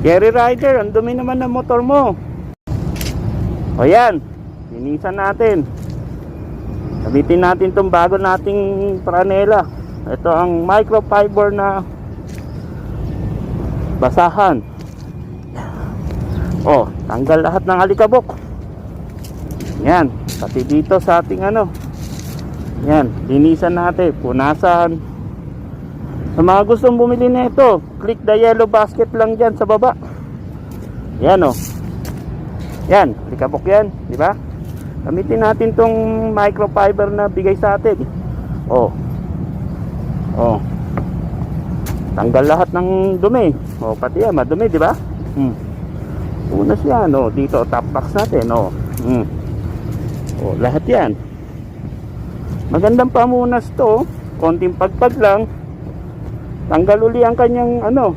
Jerry Rider, ang dumi naman ng motor mo. O yan, linisan natin. Gamitin natin itong bago nating pranela. Ito ang microfiber na basahan. O, tanggal lahat ng alikabok. Yan, pati dito sa ating ano. Yan, linisan natin, punasan. Sa mga gustong bumili na ito, click the yellow basket lang dyan sa baba. Yan o. Yan, alikabok yan, di ba? Gamitin natin tong microfiber na bigay sa atin. Oh. Oh. Tanggal lahat ng dumi. Oh, pati yan, madumi, di ba? Punas yan, oh. Dito, top box natin, oh. Oh, lahat yan. Magandang pamunas to, konting pagpag lang. Tanggal uli ang kanyang ano,